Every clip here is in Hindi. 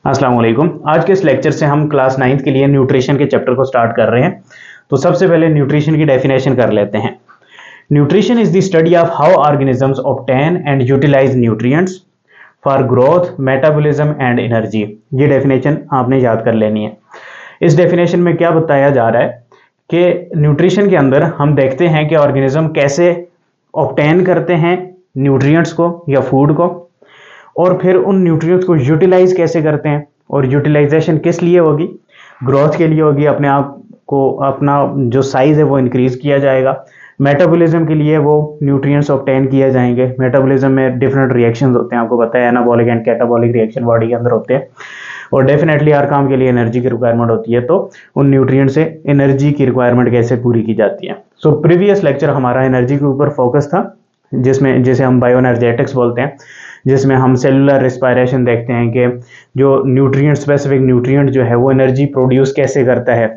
अस्सलाम वालेकुम। आज के इस लेक्चर से हम क्लास 9th के लिए न्यूट्रिशन के चैप्टर को स्टार्ट कर रहे हैं। तो सबसे पहले न्यूट्रिशन की डेफिनेशन कर लेते हैं। Nutrition is the study of how organisms obtain and utilise nutrients for growth, metabolism and energy. ये डेफिनेशन आपने याद कर लेनी है। इस डेफिनेशन में क्या बताया जा रहा है कि न्यूट्रिशन के अंदर हम देखते हैं कि ऑर्गेनिज्म कैसे ऑब्टेन करते हैं न्यूट्रिएंट्स को या फूड को, और फिर उन न्यूट्रिएंट्स को यूटिलाइज कैसे करते हैं। और यूटिलाइजेशन किस लिए होगी? ग्रोथ के लिए होगी, अपने आप को अपना जो साइज है वो इंक्रीज किया जाएगा। मेटाबॉलिज्म के लिए वो न्यूट्रिएंट्स ऑब्टेन किए जाएंगे। मेटाबॉलिज्म में डिफरेंट रिएक्शंस होते हैं, आपको पता है, anabolic and catabolic reaction body के अंदर होते हैं। और डेफिनेटली हर काम के लिए एनर्जी की रिक्वायरमेंट होती है, तो उन न्यूट्रिएंट से एनर्जी की रिक्वायरमेंट कैसे पूरी की जाती है। सो प्रीवियस लेक्चर हमारा एनर्जी के ऊपर फोकस था, जिसमें जैसे हम बायो एनर्जेटिक्स बोलते हैं, जिसमें हम सेलुलर रेस्पिरेशन देखते हैं कि जो न्यूट्रिएंट, स्पेसिफिक न्यूट्रिएंट जो है वो एनर्जी प्रोड्यूस कैसे करता है।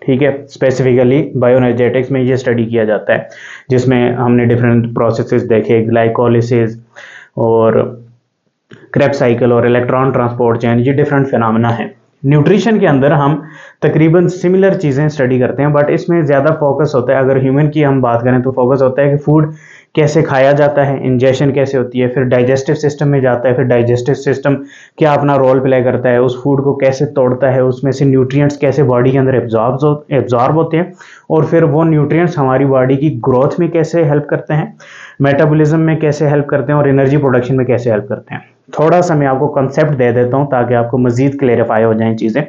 ठीक है, स्पेसिफिकली बायो एनर्जेटिक्स में ये स्टडी किया जाता है, जिसमें हमने डिफरेंट प्रोसेसेस देखे, ग्लाइकोलिसिस और क्रेब्स साइकिल और इलेक्ट्रॉन ट्रांसपोर्ट चेन। ये डिफरेंट फिनोमेना है। न्यूट्रिशन के अंदर हम तकरीबन सिमिलर चीज़ें स्टडी करते हैं, बट इसमें ज़्यादा फोकस होता है, अगर ह्यूमन की हम बात करें तो फोकस होता है कि फूड कैसे खाया जाता है, इंजेशन कैसे होती है, फिर डाइजेस्टिव सिस्टम में जाता है, फिर डाइजेस्टिव सिस्टम क्या अपना रोल प्ले करता है, उस फूड को कैसे तोड़ता है, उसमें से न्यूट्रिएंट्स कैसे बॉडी के अंदर एब्जॉर्ब होते हैं, और फिर वो न्यूट्रिएंट्स हमारी बॉडी की ग्रोथ में कैसे हेल्प करते हैं, मेटाबॉलिज्म में कैसे हेल्प करते हैं, और एनर्जी प्रोडक्शन में कैसे हेल्प करते हैं। थोड़ा सा मैं आपको कंसेप्ट दे देता हूं ताकि आपको मजीद क्लेरिफाई हो जाएं चीज़ें।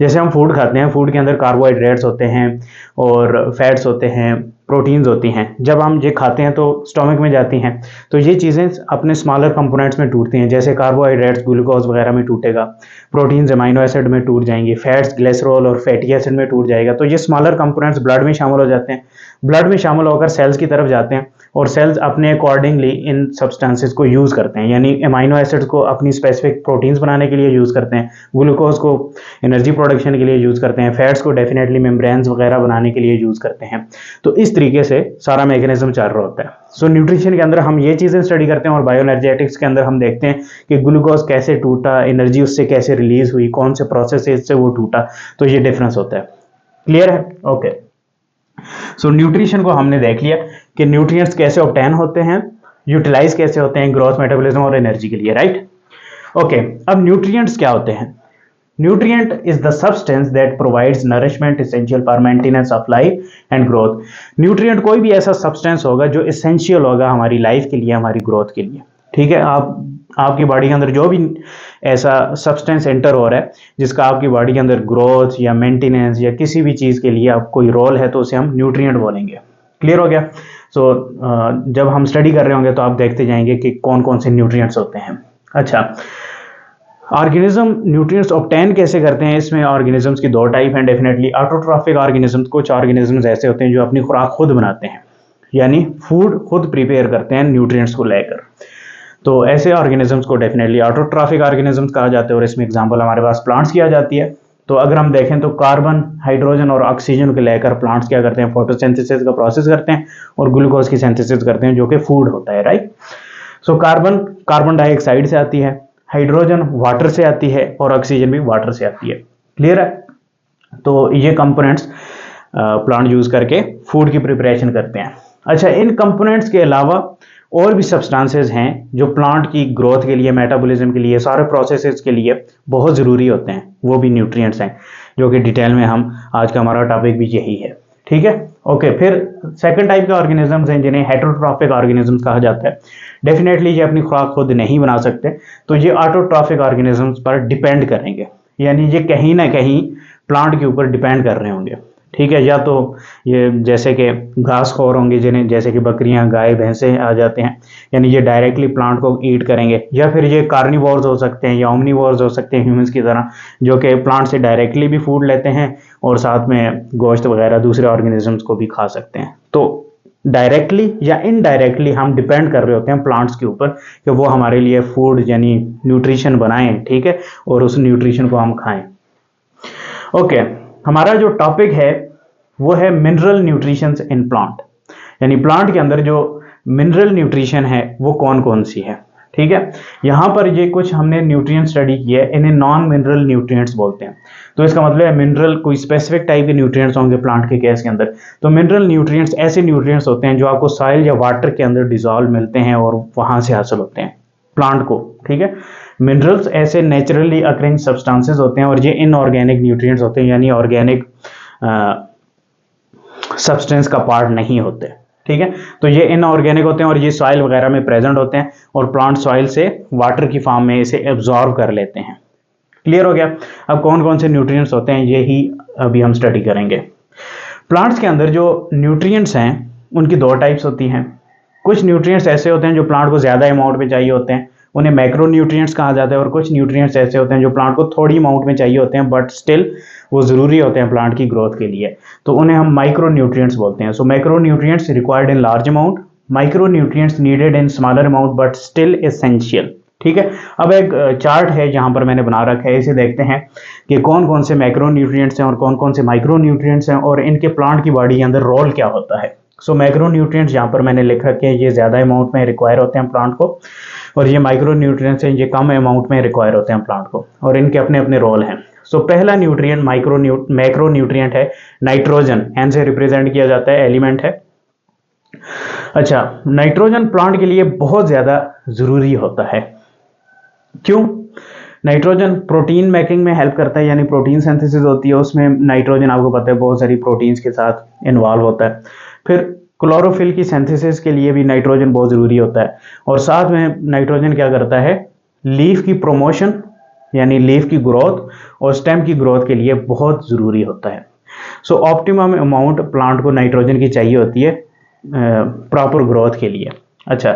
जैसे हम फूड खाते हैं, फूड के अंदर कार्बोहाइड्रेट्स होते हैं और फैट्स होते हैं, प्रोटीन्स होती हैं। जब हम ये खाते हैं तो स्टोमक में जाती हैं, तो ये चीज़ें अपने स्मॉलर कंपोनेंट्स में टूटती हैं। जैसे कार्बोहाइड्रेट्स ग्लूकोज वगैरह में टूटेगा, प्रोटीन्स अमीनो एसिड में टूट जाएंगे, फैट्स ग्लिसरॉल और फैटी एसिड में टूट जाएगा। तो ये स्मॉलर कंपोनेंट्स ब्लड में शामिल हो जाते हैं, ब्लड में शामिल होकर सेल्स की तरफ जाते हैं, और सेल्स अपने अकॉर्डिंगली इन सब्सटेंसेस को यूज़ करते हैं, यानी अमीनो एसिड्स को अपनी स्पेसिफिक प्रोटीन्स बनाने के लिए यूज़ करते हैं, ग्लूकोज को एनर्जी प्रोडक्शन के लिए यूज़ करते हैं, फैट्स को डेफिनेटली मेम्ब्रेन्स वगैरह बनाने के लिए यूज़ करते हैं। तो इस तरीके से सारा मैकेनिज्म चल रहा होता है। सो न्यूट्रिशन के अंदर हम ये चीज़ें स्टडी करते हैं, और बायो एनर्जेटिक्स के अंदर हम देखते हैं कि ग्लूकोज कैसे टूटा, एनर्जी उससे कैसे रिलीज हुई, कौन से प्रोसेस से वो टूटा। तो ये डिफरेंस होता है। क्लियर है? ओके। सो न्यूट्रिशन को हमने देख लिया कि न्यूट्रिएंट्स कैसे ऑब्टेन होते हैं, यूटिलाइज कैसे होते हैं ग्रोथ, मेटाबॉलिज्म और एनर्जी के लिए, राइट? ओके। अब न्यूट्रिएंट्स क्या होते हैं? Nutrient is the substance that provides nourishment essential for maintenance of life and growth. Nutrient कोई भी ऐसा सब्सटेंस होगा जो एसेंशियल होगा हमारी लाइफ के लिए, हमारी ग्रोथ के लिए। ठीक है, आपकी बॉडी के अंदर जो भी ऐसा सब्सटेंस एंटर हो रहा है जिसका आपकी बॉडी के अंदर ग्रोथ या मेंटेनेंस या किसी भी चीज़ के लिए आप कोई रोल है, तो उसे हम न्यूट्रिएंट बोलेंगे। क्लियर हो गया? सो जब हम स्टडी कर रहे होंगे तो आप देखते जाएंगे कि कौन कौन से न्यूट्रिएंट्स होते हैं। अच्छा, ऑर्गेनिज्म न्यूट्रिएंट्स ऑब्टेन कैसे करते हैं? इसमें ऑर्गेनिजम्स की दो टाइप हैं डेफिनेटली। ऑटोट्रॉफिक ऑर्गेनिजम्स, कुछ ऑर्गेनिजम्स ऐसे होते हैं जो अपनी खुराक खुद बनाते हैं, यानी फूड खुद प्रिपेयर करते हैं न्यूट्रिएंट्स को लेकर। तो ऐसे ऑर्गेनिजम्स को डेफिनेटली ऑटोट्रॉफिक ऑर्गेनिजम्स कहा जाता है, और इसमें एग्जांपल हमारे पास प्लांट्स की आ जाती है। तो अगर हम देखें तो कार्बन, हाइड्रोजन और ऑक्सीजन को लेकर प्लांट्स क्या करते हैं? फोटोसिंथेसिस का प्रोसेस करते हैं और ग्लूकोज की सिंथेसिस करते हैं, जो कि फूड होता है, राइट? सो कार्बन डाइऑक्साइड से आती है, हाइड्रोजन वाटर से आती है, और ऑक्सीजन भी वाटर से आती है। क्लियर है? तो ये कंपोनेंट्स प्लांट यूज करके फूड की प्रिपरेशन करते हैं। अच्छा, इन कंपोनेंट्स के अलावा और भी सब्सटेंसेस हैं जो प्लांट की ग्रोथ के लिए, मेटाबॉलिज्म के लिए, सारे प्रोसेसेस के लिए बहुत ज़रूरी होते हैं। वो भी न्यूट्रिएंट्स हैं, जो कि डिटेल में हम आज का हमारा टॉपिक भी यही है। ठीक है, ओके। फिर सेकंड टाइप के ऑर्गेनिजम्स हैं जिन्हें हेटेरोट्रॉफिक ऑर्गेनिजम्स कहा जाता है। डेफिनेटली ये अपनी खुराक खुद नहीं बना सकते, तो ये ऑटोट्रॉफिक ऑर्गेनिजम्स पर डिपेंड करेंगे, यानी ये कहीं ना कहीं प्लांट के ऊपर डिपेंड कर रहे होंगे। ठीक है, या तो ये जैसे कि घासखोर होंगे, जिन्हें जैसे कि बकरियां, गाय, भैंसें आ जाते हैं, यानी ये डायरेक्टली प्लांट को ईट करेंगे। या फिर ये कार्निवोर्स हो सकते हैं या ओमनिवोर्स हो सकते हैं ह्यूमंस की तरह, जो कि प्लांट से डायरेक्टली भी फूड लेते हैं और साथ में गोश्त वगैरह दूसरे ऑर्गेनिजम्स को भी खा सकते हैं। तो डायरेक्टली या इनडायरेक्टली हम डिपेंड कर रहे होते हैं प्लांट्स के ऊपर कि वो हमारे लिए फूड यानी न्यूट्रिशन बनाएं, ठीक है, और उस न्यूट्रिशन को हम खाएं। ओके, हमारा जो टॉपिक है वो है मिनरल न्यूट्रिशन इन प्लांट, यानी प्लांट के अंदर जो मिनरल न्यूट्रिशन है वो कौन कौन सी है। ठीक है। यहाँ पर ये कुछ हमने न्यूट्रिएंट स्टडी की है, इन्हें नॉन मिनरल न्यूट्रिएंट्स बोलते हैं। तो इसका मतलब है मिनरल कोई स्पेसिफिक टाइप के न्यूट्रिएंट्स होंगे प्लांट के केस के अंदर। तो मिनरल न्यूट्रिएंट्स ऐसे न्यूट्रिएंट्स होते हैं जो आपको सॉइल या वाटर के अंदर डिसॉल्व मिलते हैं और वहां से हासिल होते हैं प्लांट को, ठीक है। मिनरल्स ऐसे नेचुरली अकरिंग सब्सटेंसेस होते हैं और ये इनऑर्गेनिक न्यूट्रिएंट्स होते हैं, यानी ऑर्गेनिक सब्सटेंस का पार्ट नहीं होते, ठीक है। तो ये इनऑर्गेनिक होते हैं और ये सॉइल वगैरह में प्रेजेंट होते हैं और प्लांट सॉइल से वाटर की फॉर्म में इसे एब्जॉर्ब कर लेते हैं। क्लियर हो गया। अब कौन कौन से न्यूट्रिएंट्स होते हैं ये ही अभी हम स्टडी करेंगे। प्लांट्स के अंदर जो न्यूट्रिएंट्स हैं उनकी दो टाइप्स होती हैं। कुछ न्यूट्रिएंट्स ऐसे होते हैं जो प्लांट को ज़्यादा अमाउंट में चाहिए होते हैं, उन्हें मैक्रो न्यूट्रिएंट्स कहा जाता है। और कुछ न्यूट्रिएंट्स ऐसे होते हैं जो प्लांट को थोड़ी अमाउंट में चाहिए होते हैं बट स्टिल वो ज़रूरी होते हैं प्लांट की ग्रोथ के लिए, तो उन्हें हम माइक्रो न्यूट्रिएंट्स बोलते हैं। So macro nutrients required in large amount, micro nutrients needed in smaller amount but still essential, ठीक है। अब एक चार्ट है जहां पर मैंने बना रखा है, इसे देखते हैं कि कौन कौन से मैक्रो न्यूट्रिएंट्स हैं और कौन कौन से माइक्रो न्यूट्रिएंट्स हैं और इनके प्लांट की बॉडी के अंदर रोल क्या होता है। सो मैक्रो न्यूट्रिएंट्स यहाँ पर मैंने लिख रखे हैं, ये ज़्यादा अमाउंट में रिक्वायर होते हैं प्लांट को, और ये माइक्रो न्यूट्रिएंट्स हैं, ये कम अमाउंट में रिक्वायर होते हैं प्लांट को, और इनके अपने अपने रोल हैं। सो पहला न्यूट्रिएंट मैक्रो न्यूट्रिएंट है नाइट्रोजन, एन से रिप्रेजेंट किया जाता है, एलिमेंट है। अच्छा, नाइट्रोजन प्लांट के लिए बहुत ज़्यादा ज़रूरी होता है। क्यों? नाइट्रोजन प्रोटीन मेकिंग में हेल्प करता है, यानी प्रोटीन सिंथेसिस होती है उसमें नाइट्रोजन आपको पता है बहुत सारी प्रोटीन्स के साथ इन्वॉल्व होता है। फिर क्लोरोफिल की सिंथेसिस के लिए भी नाइट्रोजन बहुत ज़रूरी होता है, और साथ में नाइट्रोजन क्या करता है, लीफ की प्रमोशन यानी लीफ की ग्रोथ और स्टेम की ग्रोथ के लिए बहुत ज़रूरी होता है। सो ऑप्टिमम अमाउंट प्लांट को नाइट्रोजन की चाहिए होती है प्रॉपर ग्रोथ के लिए। अच्छा,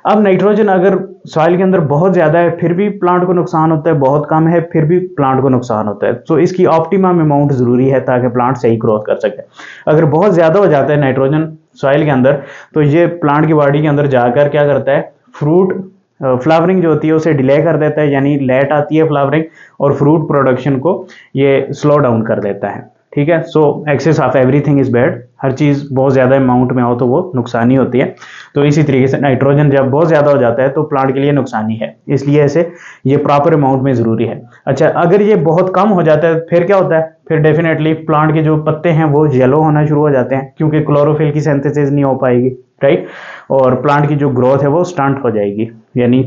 अब नाइट्रोजन अगर सॉइल के अंदर बहुत ज़्यादा है फिर भी प्लांट को नुकसान होता है, बहुत कम है फिर भी प्लांट को नुकसान होता है। तो इसकी ऑप्टिमम अमाउंट ज़रूरी है ताकि प्लांट सही ग्रोथ कर सके। अगर बहुत ज़्यादा हो जाता है नाइट्रोजन सॉइल के अंदर तो ये प्लांट की बॉडी के अंदर जाकर क्या करता है, फ्रूट फ्लावरिंग जो होती है उसे डिले कर देता है, यानी लेट आती है फ्लावरिंग, और फ्रूट प्रोडक्शन को ये स्लो डाउन कर देता है, ठीक है। So excess of everything is bad, हर चीज़ बहुत ज़्यादा अमाउंट में हो तो वो नुकसानी होती है। तो इसी तरीके से नाइट्रोजन जब बहुत ज़्यादा हो जाता है तो प्लांट के लिए नुकसानी है, इसलिए ऐसे ये प्रॉपर अमाउंट में ज़रूरी है। अच्छा, अगर ये बहुत कम हो जाता है फिर क्या होता है, फिर डेफिनेटली प्लांट के जो पत्ते हैं वो येलो होना शुरू हो जाते हैं क्योंकि क्लोरोफिल की सिंथेसिस नहीं हो पाएगी, राइट, और प्लांट की जो ग्रोथ है वो स्टंट हो जाएगी, यानी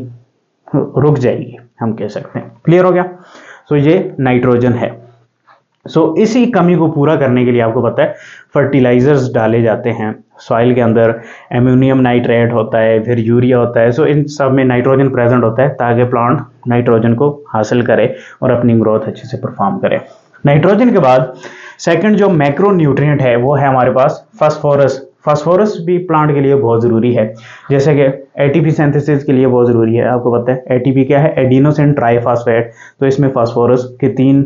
रुक जाएगी हम कह सकते हैं। क्लियर हो गया। सो ये नाइट्रोजन है। सो इसी कमी को पूरा करने के लिए आपको पता है फर्टिलाइजर्स डाले जाते हैं सॉइल के अंदर, एमोनियम नाइट्रेट होता है, फिर यूरिया होता है। सो इन सब में नाइट्रोजन प्रेजेंट होता है ताकि प्लांट नाइट्रोजन को हासिल करे और अपनी ग्रोथ अच्छे से परफॉर्म करे। नाइट्रोजन के बाद सेकंड जो मैक्रो न्यूट्रिएंट है वो है हमारे पास फास्फोरस। फास्फोरस भी प्लांट के लिए बहुत ज़रूरी है, जैसे कि एटीपी सिंथेसिस के लिए बहुत ज़रूरी है। आपको पता है एटीपी क्या है, एडिनोसिन ट्राइफॉस्फेट, तो इसमें फास्फोरस के 3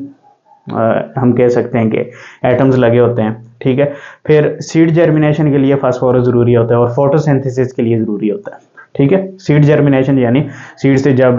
हम कह सकते हैं कि एटम्स लगे होते हैं, ठीक है। फिर सीड जर्मिनेशन के लिए फास्फोरस ज़रूरी होता है और फोटोसिंथेसिस के लिए ज़रूरी होता है, ठीक है। सीड जर्मिनेशन यानी सीड से जब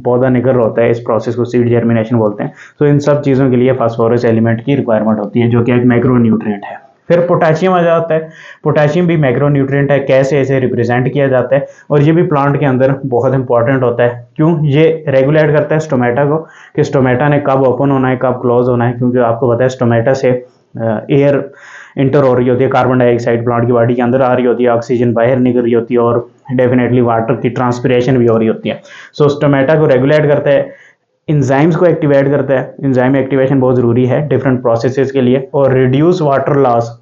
पौधा निकल रहा होता है, इस प्रोसेस को सीड जर्मिनेशन बोलते हैं। तो इन सब चीज़ों के लिए फास्फोरस एलिमेंट की रिक्वायरमेंट होती है जो कि एक मैक्रो न्यूट्रिएंट है। फिर पोटेशियम आ जाता है, पोटेशियम भी मैक्रो न्यूट्रिएंट है, कैसे इसे रिप्रेजेंट किया जाता है, और ये भी प्लांट के अंदर बहुत इंपॉर्टेंट होता है। क्यों? ये रेगुलेट करता है स्टोमेटा को कि स्टोमेटा ने कब ओपन होना है कब क्लोज होना है, क्योंकि आपको पता है स्टोमेटा से एयर इंटर हो रही होती है, कार्बन डाइऑक्साइड प्लांट की बॉडी के अंदर आ रही होती है, ऑक्सीजन बाहर निकल रही होती है और डेफिनेटली वाटर की ट्रांसपिरेशन भी हो रही होती है। सो स्टोमेटा को रेगुलेट करता है, इंजाइम्स को एक्टिवेट करता है। इंजाइम एक्टिवेशन बहुत ज़रूरी है डिफरेंट प्रोसेसेस के लिए, और रिड्यूस वाटर लॉस।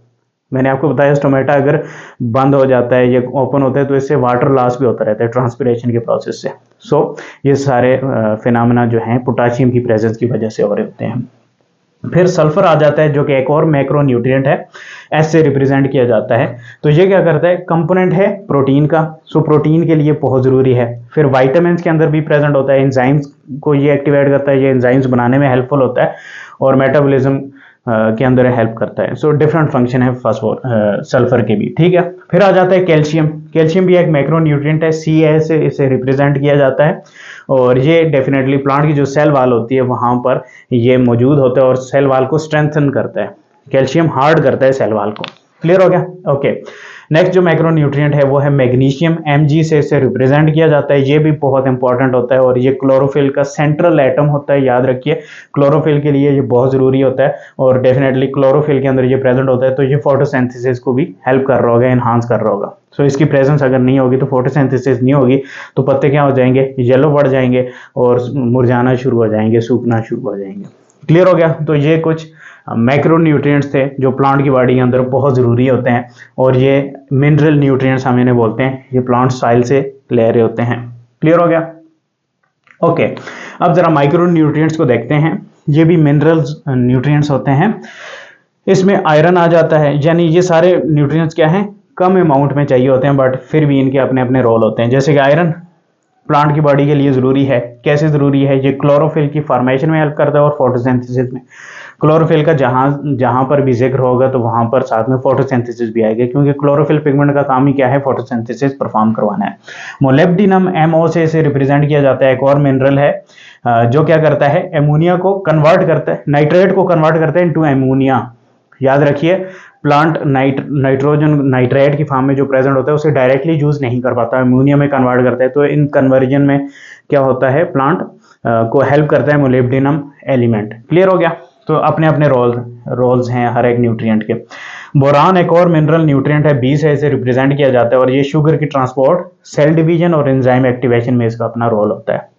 मैंने आपको बताया स्टोमेटा अगर बंद हो जाता है या ओपन होता है तो इससे वाटर लॉस भी होता रहता है ट्रांसपिरेशन के प्रोसेस से। सो ये सारे फिनोमेना जो हैं पोटेशियम की प्रेजेंस की वजह से हो रहे होते हैं। फिर सल्फर आ जाता है जो कि एक और मैक्रो न्यूट्रिएंट है, एस से रिप्रेजेंट किया जाता है। तो ये क्या करता है, कंपोनेंट है प्रोटीन का, सो प्रोटीन के लिए बहुत ज़रूरी है। फिर वाइटामिन के अंदर भी प्रेजेंट होता है, एंजाइम्स को ये एक्टिवेट करता है, ये एंजाइम्स बनाने में हेल्पफुल होता है और मेटाबॉलिज्म के अंदर हेल्प करता है। सो डिफरेंट फंक्शन है सल्फर के भी, ठीक है। फिर आ जाता है कैल्शियम। कैल्शियम भी एक मैक्रो न्यूट्रिएंट है, सी ए से इसे रिप्रेजेंट किया जाता है, और ये डेफिनेटली प्लांट की जो सेल वाल होती है वहाँ पर ये मौजूद होता है और सेल वाल को स्ट्रेंथन करता है। कैल्शियम हार्ड करता है सेल वाल को। क्लियर हो गया? ओके। नेक्स्ट जो मैक्रो न्यूट्रिएंट है वो है मैग्नीशियम, Mg से इसे रिप्रेजेंट किया जाता है। ये भी बहुत इंपॉर्टेंट होता है और ये क्लोरोफिल का सेंट्रल एटम होता है, याद रखिए क्लोरोफिल के लिए ये बहुत ज़रूरी होता है और डेफिनेटली क्लोरोफिल के अंदर ये प्रेजेंट होता है, तो ये फोटोसिंथेसिस को भी हेल्प कर रहा होगा, एनहांस कर रहा होगा। सो इसकी प्रेजेंस अगर नहीं होगी तो फोटोसिंथेसिस नहीं होगी तो पत्ते क्या हो जाएंगे, येलो पड़ जाएंगे और मुरझाना शुरू हो जाएंगे, सूखना शुरू हो जाएंगे। क्लियर हो गया? तो ये कुछ मैक्रो न्यूट्रिएंट्स थे जो प्लांट की बॉडी के अंदर बहुत ज़रूरी होते हैं और ये मिनरल न्यूट्रिएंट्स हम इन्हें बोलते हैं, ये प्लांट सॉइल से ले रहे होते हैं। क्लियर हो गया? ओके, अब जरा माइक्रो न्यूट्रिएंट्स को देखते हैं। ये भी मिनरल न्यूट्रिएंट्स होते हैं, इसमें आयरन आ जाता है, यानी ये सारे न्यूट्रिएंट्स क्या हैं, कम अमाउंट में चाहिए होते हैं बट फिर भी इनके अपने अपने रोल होते हैं। जैसे कि आयरन प्लांट की बॉडी के लिए ज़रूरी है। कैसे ज़रूरी है? ये क्लोरोफिल की फॉर्मेशन में हेल्प करता है और फोटोसिंथेसिस में। क्लोरोफिल का जहां पर भी जिक्र होगा तो वहां पर साथ में फोटोसिंथेसिस भी आएगा, क्योंकि क्लोरोफिल पिगमेंट का काम ही क्या है, फोटोसिंथेसिस परफॉर्म करवाना है। मोलिब्डेनम MO से इसे रिप्रेजेंट किया जाता है, एक और मिनरल है जो क्या करता है, एमोनिया को कन्वर्ट करता है, नाइट्रेट को कन्वर्ट करता है इनटू एमोनिया। याद रखिए प्लांट नाइट्रोजन नाइट्रेट की फॉर्म में जो प्रेजेंट होता है उसे डायरेक्टली यूज नहीं कर पाता, एमोनिया में कन्वर्ट करता है। तो इन कन्वर्जन में क्या होता है, प्लांट को हेल्प करता है मोलिब्डेनम एलिमेंट। क्लियर हो गया? तो अपने अपने रोल्स हैं हर एक न्यूट्रिएंट के। बोरान एक और मिनरल न्यूट्रिएंट है, B से इसे रिप्रेजेंट किया जाता है और ये शुगर की ट्रांसपोर्ट, सेल डिवीजन और एंजाइम एक्टिवेशन में इसका अपना रोल होता है।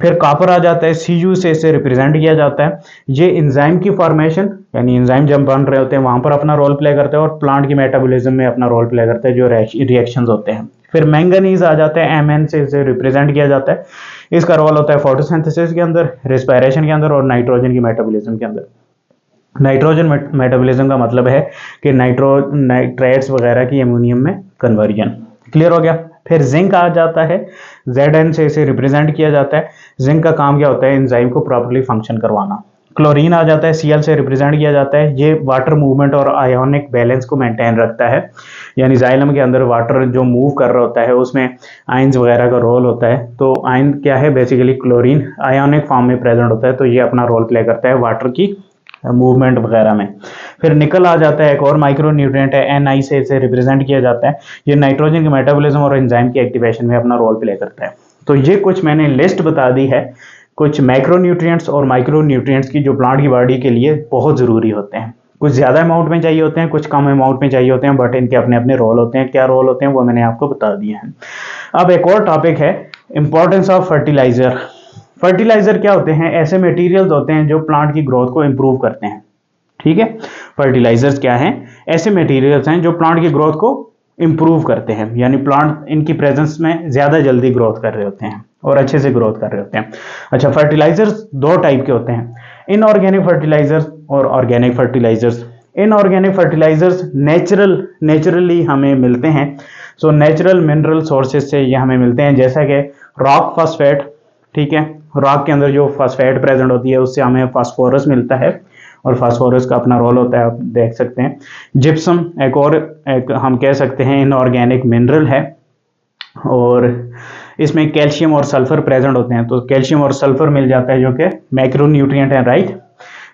फिर कॉपर आ जाता है, Cu से इसे रिप्रेजेंट किया जाता है, ये एंजाइम की फॉर्मेशन यानी एंजाइम जब बन रहे होते हैं वहां पर अपना रोल प्ले करता है और प्लांट की मेटाबॉलिज्म में अपना रोल प्ले करता है जो रिएक्शंस होते हैं। फिर मैंगनीज आ जाता है, Mn से इसे रिप्रेजेंट किया जाता है, इसका रोल होता है फोटोसिंथेसिस के अंदर, रेस्पिरेशन के अंदर और नाइट्रोजन की मेटाबॉलिज्म के अंदर। नाइट्रोजन मेटाबॉलिज्म का मतलब है कि नाइट्रेट्स वगैरह की एमोनियम में कन्वर्जन। क्लियर हो गया? फिर जिंक आ जाता है, Zn से इसे रिप्रेजेंट किया जाता है, जिंक का काम क्या होता है, एंजाइम को प्रॉपर्ली फंक्शन करवाना। क्लोरीन आ जाता है, Cl से रिप्रेजेंट किया जाता है, ये वाटर मूवमेंट और आयोनिक बैलेंस को मेंटेन रखता है, यानी जाइलम के अंदर वाटर जो मूव कर रहा होता है उसमें आयंस वगैरह का रोल होता है। तो आयन क्या है, बेसिकली क्लोरीन आयोनिक फॉर्म में प्रेजेंट होता है, तो ये अपना रोल प्ले करता है वाटर की मूवमेंट वगैरह में। फिर निकल आ जाता है, एक और माइक्रो न्यूट्रिएंट है, Ni से इसे रिप्रेजेंट किया जाता है, ये नाइट्रोजन के मेटाबॉलिज्म और एंजाइम की एक्टिवेशन में अपना रोल प्ले करता है। तो ये कुछ मैंने लिस्ट बता दी है, कुछ मैक्रो न्यूट्रिएंट्स और माइक्रो न्यूट्रिएंट्स की जो प्लांट की बॉडी के लिए बहुत ज़रूरी होते हैं। कुछ ज़्यादा अमाउंट में चाहिए होते हैं, कुछ कम अमाउंट में चाहिए होते हैं, बट इनके अपने अपने रोल होते हैं। क्या रोल होते हैं वो मैंने आपको बता दिए हैं। अब एक और टॉपिक है, इंपॉर्टेंस ऑफ फर्टिलाइजर। फर्टिलाइजर क्या होते हैं, ऐसे मटेरियल्स होते हैं जो प्लांट की ग्रोथ को इंप्रूव करते हैं। ठीक है, फर्टिलाइजर्स क्या हैं, ऐसे मटेरियल्स हैं जो प्लांट की ग्रोथ को इंप्रूव करते हैं, यानी प्लांट इनकी प्रेजेंस में ज्यादा जल्दी ग्रोथ कर रहे होते हैं और अच्छे से ग्रोथ कर रहे होते हैं। अच्छा, फर्टिलाइजर्स दो टाइप के होते हैं, इनऑर्गेनिक फर्टिलाइजर्स और organic fertilisers. Inorganic fertilisers naturally हमें मिलते हैं, सो नेचुरल मिनरल सोर्सेज से ये हमें मिलते हैं, जैसा कि रॉक फॉस्फेट। ठीक है, रॉक के अंदर जो फॉस्फेट प्रेजेंट होती है उससे हमें फास्फोरस मिलता है और फास्फोरस का अपना रोल होता है, आप देख सकते हैं। जिप्सम एक हम कह सकते हैं इनऑर्गेनिक मिनरल है और इसमें कैल्शियम और सल्फर प्रेजेंट होते हैं, तो कैल्शियम और सल्फर मिल जाता है जो कि मैक्रो न्यूट्रिएंट है, राइट।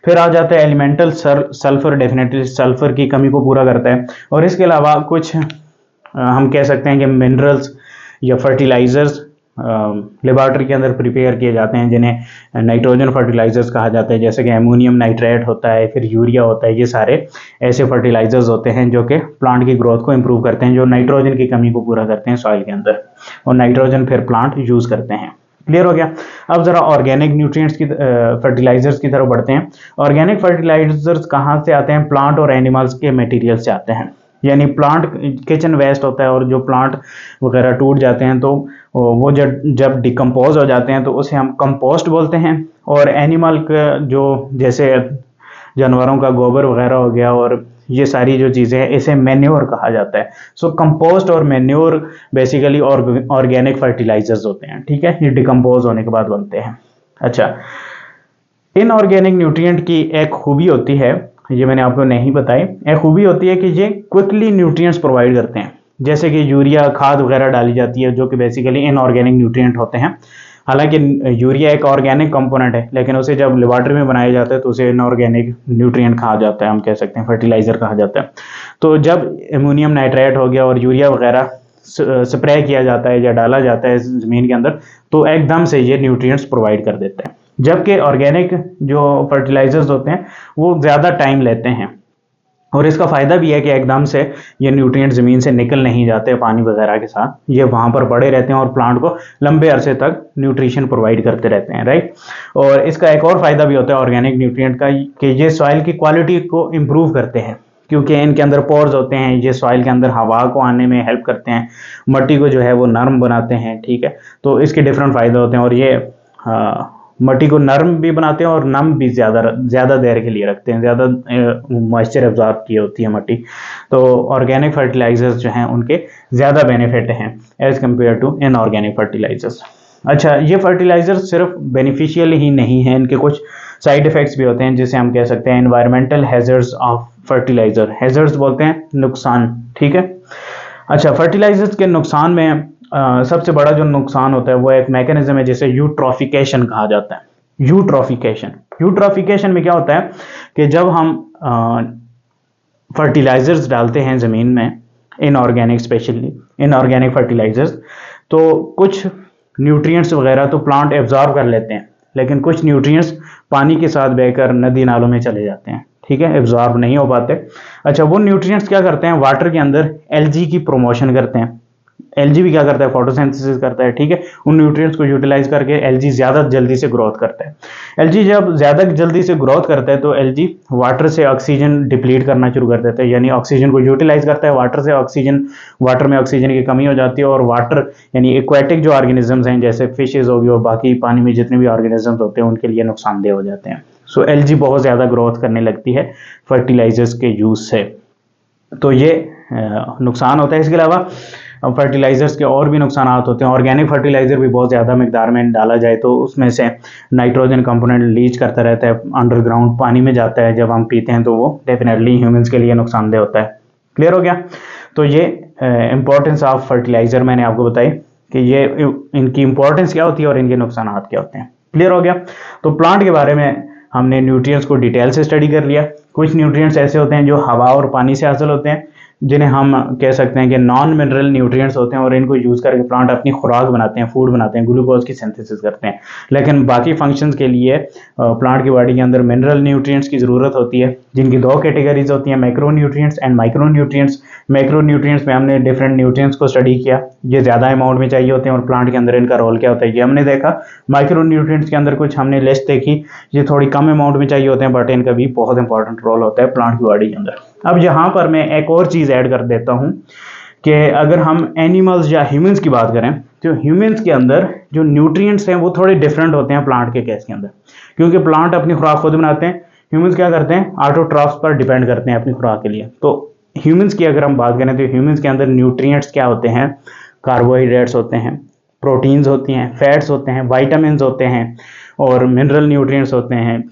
फिर आ जाता है एलिमेंटल सल्फर, डेफिनेटली सल्फर की कमी को पूरा करता है। और इसके अलावा कुछ हम कह सकते हैं कि मिनरल्स या फर्टिलाइजर्स लेबॉर्ट्री के अंदर प्रिपेयर किए जाते हैं जिन्हें नाइट्रोजन फर्टिलाइजर्स कहा जाता है, जैसे कि एमोनियम नाइट्रेट होता है, फिर यूरिया होता है। ये सारे ऐसे फर्टिलाइजर्स होते हैं जो कि प्लांट की ग्रोथ को इंप्रूव करते हैं, जो नाइट्रोजन की कमी को पूरा करते हैं सॉइल के अंदर, और नाइट्रोजन फिर प्लांट यूज करते हैं। क्लियर हो गया? अब जरा ऑर्गेनिक न्यूट्रिएंट्स की फर्टिलाइजर्स की तरफ बढ़ते हैं। ऑर्गेनिक फर्टिलाइजर्स कहाँ से आते हैं? प्लांट और एनिमल्स के मटेरियल से आते हैं, यानी प्लांट किचन वेस्ट होता है और जो प्लांट वगैरह टूट जाते हैं तो वो जब डिकम्पोज हो जाते हैं तो उसे हम कंपोस्ट बोलते हैं। और एनिमल का जो जैसे जानवरों का गोबर वगैरह हो गया और ये सारी जो चीज़ें हैं इसे मैन्योर कहा जाता है। सो कंपोस्ट और मैन्योर बेसिकली ऑर्गेनिक फर्टिलाइजर्स होते हैं। ठीक है, ये डिकम्पोज होने के बाद बनते हैं। अच्छा, इनऑर्गेनिक न्यूट्रिएंट की एक खूबी होती है, ये मैंने आपको नहीं बताई, एक खूबी होती है कि ये क्विकली न्यूट्रिएंट्स प्रोवाइड करते हैं, जैसे कि यूरिया खाद वगैरह डाली जाती है जो कि बेसिकली इनऑर्गेनिक न्यूट्रिएंट होते हैं, हालांकि यूरिया एक ऑर्गेनिक कंपोनेंट है, लेकिन उसे जब लेबोरेटरी में बनाया जाता है तो उसे इनऑर्गेनिक न्यूट्रिएंट कहा जाता है, हम कह सकते हैं फर्टिलाइजर कहा जाता है। तो जब एमोनियम नाइट्रेट हो गया और यूरिया वगैरह स्प्रे किया जाता है या डाला जाता है ज़मीन के अंदर, तो एकदम से ये न्यूट्रिएंट्स प्रोवाइड कर देता है। जबकि ऑर्गेनिक जो फर्टिलाइजर्स होते हैं वो ज़्यादा टाइम लेते हैं, और इसका फ़ायदा भी है कि एकदम से ये न्यूट्रिएंट ज़मीन से निकल नहीं जाते पानी वगैरह के साथ, ये वहाँ पर पड़े रहते हैं और प्लांट को लंबे अरसे तक न्यूट्रिशन प्रोवाइड करते रहते हैं, राइट। और इसका एक और फ़ायदा भी होता है ऑर्गेनिक न्यूट्रिएंट का कि ये सॉइल की क्वालिटी को इम्प्रूव करते हैं, क्योंकि इनके अंदर पोर्स होते हैं, ये सॉइल के अंदर हवा को आने में हेल्प करते हैं, मट्टी को जो है वो नरम बनाते हैं, ठीक है। तो इसके डिफरेंट फ़ायदे होते हैं, और ये मट्टी को नरम भी बनाते हैं और नम भी ज़्यादा देर के लिए रखते हैं, ज़्यादा मॉइस्चर एब्जॉर्ब की होती है मट्टी। तो ऑर्गेनिक फर्टिलाइजर्स जो हैं उनके ज़्यादा बेनिफिट हैं as compare to inorganic fertilisers. अच्छा, ये फर्टिलाइजर सिर्फ बेनिफिशियल ही नहीं है, इनके कुछ साइड इफ़ेक्ट्स भी होते हैं, जिसे हम कह सकते हैं environmental hazards of fertiliser. Hazards बोलते हैं नुकसान, ठीक है। अच्छा, फर्टिलाइजर्स के नुकसान में सबसे बड़ा जो नुकसान होता है वो एक मैकेनिज्म है जिसे यूट्रॉफिकेशन कहा जाता है। यूट्रॉफिकेशन में क्या होता है कि जब हम फर्टिलाइजर्स डालते हैं ज़मीन में, इनऑर्गेनिक स्पेशली इनऑर्गेनिक फर्टिलाइजर्स, तो कुछ न्यूट्रिएंट्स वगैरह तो प्लांट एब्जॉर्ब कर लेते हैं, लेकिन कुछ न्यूट्रिएंट्स पानी के साथ बहकर नदी नालों में चले जाते हैं, ठीक है, एब्जॉर्ब नहीं हो पाते। अच्छा, वो न्यूट्रिएंट्स क्या करते हैं, वाटर के अंदर एलजी की प्रोमोशन करते हैं। एलजी भी क्या करता है, फोटोसिंथेसिस करता है, ठीक है। उन न्यूट्रिएंट्स को यूटिलाइज करके एलजी ज़्यादा जल्दी से ग्रोथ करता है। एलजी जब ज़्यादा जल्दी से ग्रोथ करता है तो एलजी वाटर से ऑक्सीजन डिप्लीट करना शुरू कर देता है, यानी ऑक्सीजन को यूटिलाइज करता है, वाटर में ऑक्सीजन की कमी हो जाती है, और वाटर यानी एक्वेटिक जो ऑर्गेनिजम्स हैं जैसे फिशेज हो गई और बाकी पानी में जितने भी ऑर्गेनिजम्स होते हैं उनके लिए नुकसानदेह हो जाते हैं। सो एलजी बहुत ज़्यादा ग्रोथ करने लगती है फर्टिलाइजर्स के यूज़ से, तो ये नुकसान होता है। इसके अलावा फर्टिलाइजर्स के और भी नुकसान होते हैं। ऑर्गेनिक फर्टिलाइजर भी बहुत ज़्यादा मिकदार में डाला जाए तो उसमें से नाइट्रोजन कंपोनेंट लीच करता रहता है, अंडरग्राउंड पानी में जाता है, जब हम पीते हैं तो वो डेफिनेटली ह्यूमंस के लिए नुकसानदेह होता है। क्लियर हो गया? तो ये इंपॉर्टेंस ऑफ फर्टिलाइजर मैंने आपको बताई कि ये इनकी इंपॉर्टेंस क्या होती है और इनके नुकसान क्या होते हैं। क्लियर हो गया? तो प्लांट के बारे में हमने न्यूट्रिएंट्स को डिटेल से स्टडी कर लिया। कुछ न्यूट्रिएंट्स ऐसे होते हैं जो हवा और पानी से हासिल होते हैं, जिन्हें हम कह सकते हैं कि नॉन मिनरल न्यूट्रिएंट्स होते हैं, और इनको यूज़ करके प्लांट अपनी खुराक बनाते हैं, फूड बनाते हैं, ग्लूकोज की सिंथेसिस करते हैं। लेकिन बाकी फंक्शंस के लिए प्लांट की बॉडी के अंदर मिनरल न्यूट्रिएंट्स की ज़रूरत होती है, जिनकी दो कैटेगरीज होती हैं, macro nutrients and micro nutrients. Macro nutrients में हमने डिफरेंट न्यूट्रिएंट्स को स्टडी किया, ये ज़्यादा अमाउंट में चाहिए होते हैं और प्लांट के अंदर इनका रोल क्या होता है ये हमने देखा। माइक्रो न्यूट्रिएंट्स के अंदर कुछ हमने लिस्ट देखी, ये थोड़ी कम अमाउंट में चाहिए होते हैं, बट इनका भी बहुत इंपॉर्टेंट रोल होता है प्लांट की बॉडी के अंदर। अब यहाँ पर मैं एक और चीज़ ऐड कर देता हूँ कि अगर हम एनिमल्स या ह्यूमंस की बात करें तो ह्यूमंस के अंदर जो न्यूट्रिएंट्स हैं वो थोड़े डिफरेंट होते हैं प्लांट के केस के अंदर, क्योंकि प्लांट अपनी खुराक खुद बनाते हैं, ह्यूमंस क्या करते हैं, ऑटोट्रॉफ्स पर डिपेंड करते हैं अपनी खुराक के लिए। तो ह्यूमंस की अगर हम बात करें तो ह्यूमंस के अंदर न्यूट्रिएंट्स क्या होते हैं, कार्बोहाइड्रेट्स होते हैं, प्रोटीन्स होती हैं, फैट्स होते हैं, वाइटामिन्स होते हैं और मिनरल न्यूट्रिएंट्स होते हैं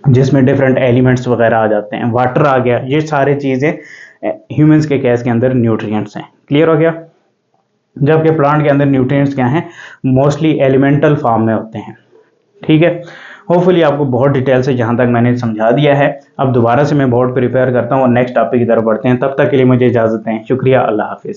जिसमें डिफरेंट एलिमेंट्स वगैरह आ जाते हैं, वाटर आ गया, ये सारी चीज़ें ह्यूमंस के केस के अंदर न्यूट्रिएंट्स हैं। क्लियर हो गया? जबकि प्लांट के अंदर न्यूट्रिएंट्स क्या हैं, मोस्टली एलिमेंटल फॉर्म में होते हैं। ठीक है, होपफुली आपको बहुत डिटेल से जहाँ तक मैंने समझा दिया है। अब दोबारा से मैं बोर्ड प्रिपेयर करता हूँ और नेक्स्ट टॉपिक की तरफ बढ़ते हैं। तब तक के लिए मुझे इजाज़त दें। शुक्रिया, अल्लाह हाफिज़।